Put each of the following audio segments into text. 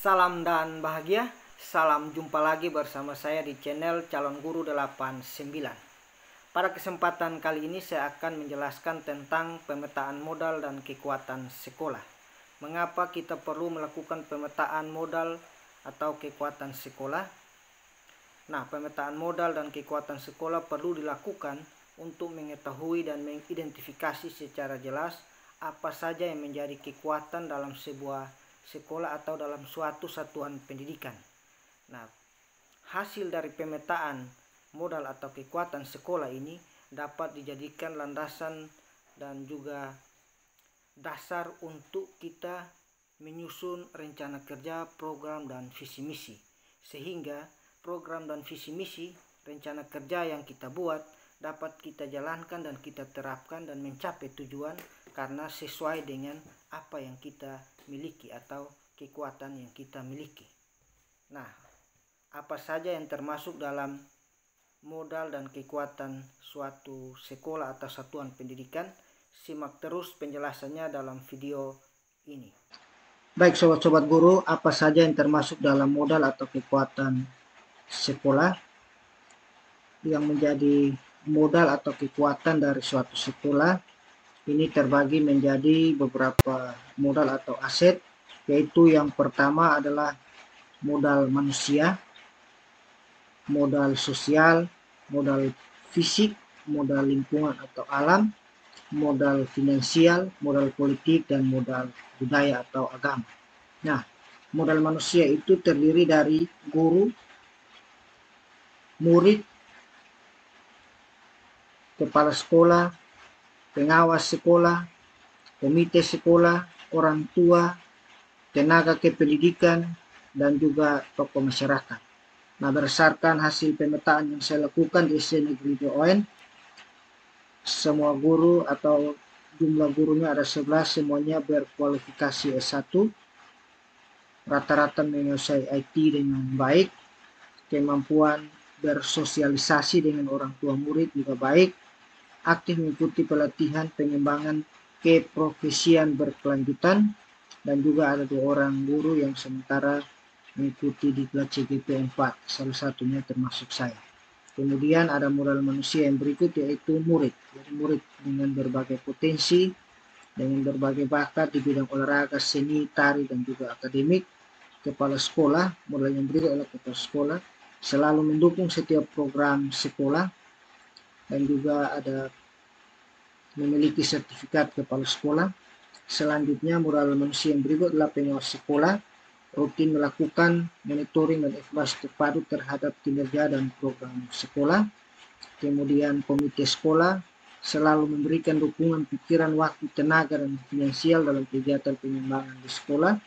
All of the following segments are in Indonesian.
Salam dan bahagia, salam jumpa lagi bersama saya di channel Calon Guru 89. Pada kesempatan kali ini saya akan menjelaskan tentang pemetaan modal dan kekuatan sekolah. Mengapa kita perlu melakukan pemetaan modal atau kekuatan sekolah? Nah, pemetaan modal dan kekuatan sekolah perlu dilakukan untuk mengetahui dan mengidentifikasi secara jelas apa saja yang menjadi kekuatan dalam sebuah sekolah atau dalam suatu satuan pendidikan. Nah, hasil dari pemetaan modal atau kekuatan sekolah ini dapat dijadikan landasan dan juga dasar untuk kita menyusun rencana kerja, program, dan visi misi. Sehingga program dan visi misi rencana kerja yang kita buat dapat kita jalankan dan kita terapkan dan mencapai tujuan karena sesuai dengan apa yang kita miliki atau kekuatan yang kita miliki. Nah, apa saja yang termasuk dalam modal dan kekuatan suatu sekolah atau satuan pendidikan? Simak terus penjelasannya dalam video ini. Baik sobat-sobat guru, apa saja yang termasuk dalam modal atau kekuatan sekolah? Yang menjadi modal atau kekuatan dari suatu sekolah ini terbagi menjadi beberapa modal atau aset, yaitu yang pertama adalah modal manusia, modal sosial, modal fisik, modal lingkungan atau alam, modal finansial, modal politik, dan modal budaya atau agama. Nah, modal manusia itu terdiri dari guru, murid, kepala sekolah, pengawas sekolah, komite sekolah, orang tua, tenaga kependidikan, dan juga tokoh masyarakat. Nah, berdasarkan hasil pemetaan yang saya lakukan di SD Negeri BON, semua guru atau jumlah gurunya ada 11, semuanya berkualifikasi S1, rata-rata menguasai IT dengan baik, kemampuan bersosialisasi dengan orang tua murid juga baik, aktif mengikuti pelatihan pengembangan keprofesian berkelanjutan, dan juga ada 2 orang guru yang sementara mengikuti diklat CGP 4, salah satunya termasuk saya. Kemudian ada modal manusia yang berikut, yaitu murid. Jadi murid dengan berbagai potensi, dengan berbagai bakat di bidang olahraga, seni, tari, dan juga akademik. Kepala sekolah, modal yang berikut adalah kepala sekolah, selalu mendukung setiap program sekolah, dan juga ada memiliki sertifikat kepala sekolah. Selanjutnya modal manusia yang berikut adalah pengawas sekolah, rutin melakukan monitoring dan evaluasi terpadu terhadap kinerja dan program sekolah. Kemudian komite sekolah, selalu memberikan dukungan pikiran, waktu, tenaga, dan finansial dalam kegiatan pengembangan di sekolah,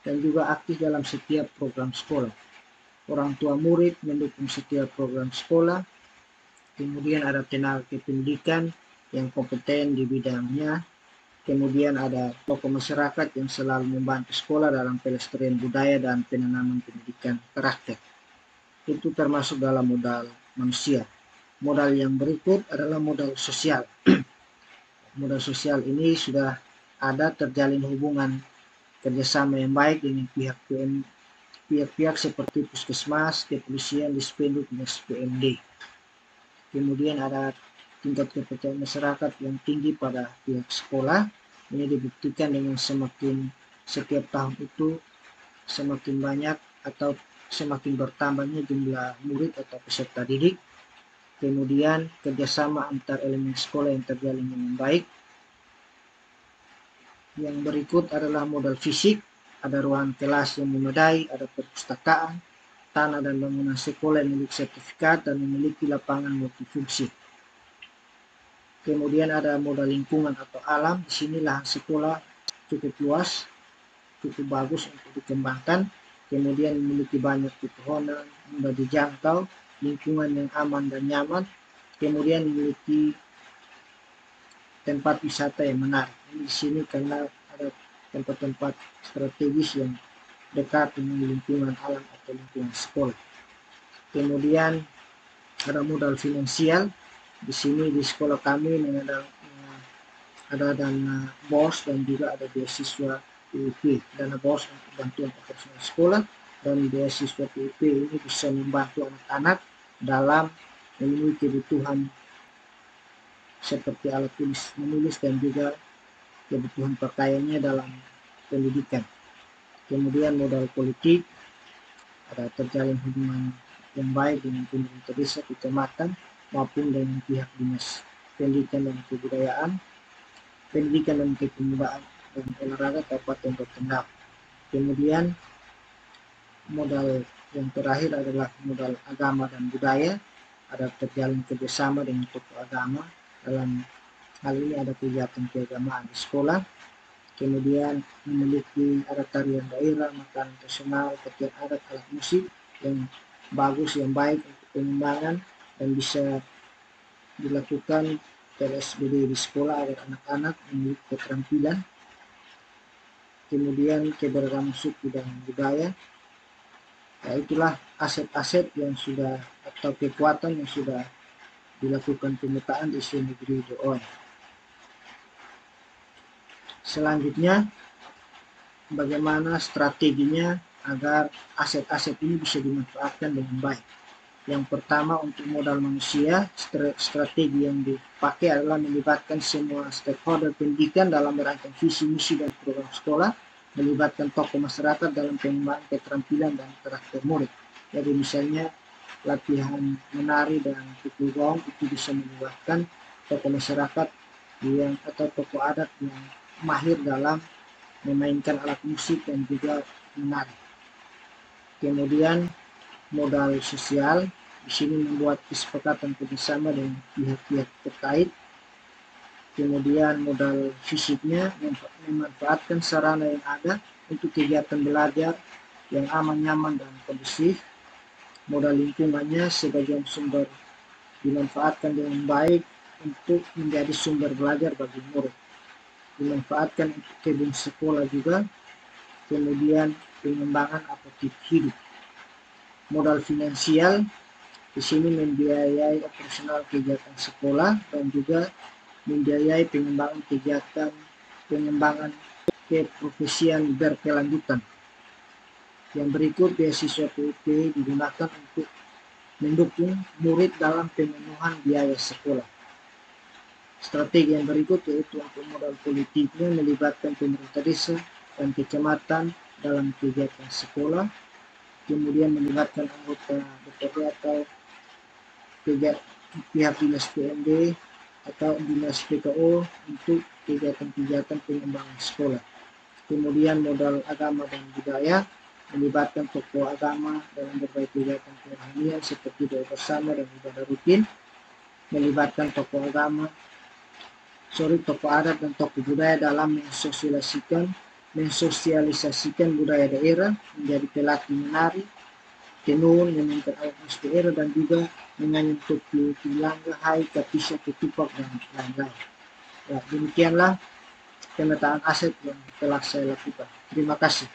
dan juga aktif dalam setiap program sekolah. Orang tua murid mendukung setiap program sekolah. Kemudian ada tenaga kependidikan yang kompeten di bidangnya. Kemudian ada tokoh masyarakat yang selalu membantu sekolah dalam pelestarian budaya dan penanaman pendidikan karakter. Itu termasuk dalam modal manusia. Modal yang berikut adalah modal sosial. Modal sosial ini sudah ada terjalin hubungan kerjasama yang baik dengan pihak-pihak seperti puskesmas, kepolisian, dispenduk, dan SPMD. Kemudian ada tingkat kepercayaan masyarakat yang tinggi pada pihak sekolah. Ini dibuktikan dengan setiap tahun itu semakin banyak atau semakin bertambahnya jumlah murid atau peserta didik. Kemudian kerjasama antar elemen sekolah yang terjalin dengan baik. Yang berikut adalah modal fisik, ada ruangan kelas yang memadai, ada perpustakaan, tanah dan bangunan sekolah yang memiliki sertifikat dan memiliki lapangan multifungsi. Kemudian ada modal lingkungan atau alam. Di sini lahan sekolah cukup luas, cukup bagus untuk dikembangkan. Kemudian memiliki banyak pepohonan, mudah dijangkau, lingkungan yang aman dan nyaman. Kemudian memiliki tempat wisata yang menarik. Di sini karena ada tempat-tempat strategis yang dekat dengan lingkungan alam atau lingkungan sekolah. Kemudian ada modal finansial. Di sini di sekolah kami ada dana BOS dan juga ada beasiswa PUP, dana BOS untuk bantuan operasional sekolah, dan beasiswa PUP ini bisa membantu anak-anak dalam memenuhi kebutuhan seperti alat tulis menulis dan juga kebutuhan pakaiannya dalam pendidikan. Kemudian modal politik, ada terjalin hubungan yang baik dengan pemerintah desa, kecamatan, maupun dengan pihak dinas pendidikan dan kebudayaan, pendidikan dan kepemudaan dan olahraga Kabupaten Rotendao. Kemudian modal yang terakhir adalah modal agama dan budaya, ada terjalin kerjasama dengan tokoh agama, dalam hal ini ada kegiatan keagamaan di sekolah. Kemudian memiliki adat tarian daerah, makanan tradisional, pakaian adat, alat musik yang bagus, yang baik untuk pengembangan, dan bisa dilakukan PSBD di sekolah agar anak-anak memiliki keterampilan. Kemudian keberagaman suku dan budaya, itulah aset-aset yang sudah atau kekuatan yang sudah dilakukan pemetaan di negeri Doon. Selanjutnya, bagaimana strateginya agar aset-aset ini bisa dimanfaatkan dengan baik. Yang pertama, untuk modal manusia, strategi yang dipakai adalah melibatkan semua stakeholder pendidikan dalam merancang visi, misi, dan program sekolah, melibatkan tokoh masyarakat dalam pengembangan keterampilan dan karakter murid. Jadi misalnya latihan menari dan pukul gong itu bisa melibatkan tokoh masyarakat yang atau tokoh adat yang mahir dalam memainkan alat musik dan juga menari. Kemudian modal sosial, di sini membuat kesepakatan kerjasama dengan pihak-pihak terkait. Kemudian modal fisiknya, memanfaatkan sarana yang ada untuk kegiatan belajar yang aman, nyaman, dan kondusif. Modal lingkungannya, sebagian sumber dimanfaatkan dengan baik untuk menjadi sumber belajar bagi murid. Dimanfaatkan untuk kebun sekolah juga. Kemudian pengembangan apotik hidup. Modal finansial, di sini membiayai operasional kegiatan sekolah dan juga membiayai pengembangan keprofesian berkelanjutan. Yang berikut, beasiswa PUP digunakan untuk mendukung murid dalam pemenuhan biaya sekolah. Strategi yang berikut yaitu untuk modal politiknya, melibatkan pemerintah desa dan kecamatan dalam kegiatan sekolah, kemudian melibatkan anggota DPRD atau pihak dinas PMD atau dinas PKO untuk kegiatan-kegiatan pengembangan sekolah. Kemudian modal agama dan budaya, melibatkan tokoh agama dalam berbagai kegiatan kerohanian seperti doa bersama dan ibadah rutin, melibatkan tokoh adat dan tokoh budaya dalam mensosialisasikan budaya daerah, menjadi pelatih menari, tenun, memainkan alat musik daerah, dan juga menyanyi topi tilangga, hai, kapisa, ketupat, dan lain-lain. Ya, demikianlah pemetaan aset yang telah saya lakukan. Terima kasih.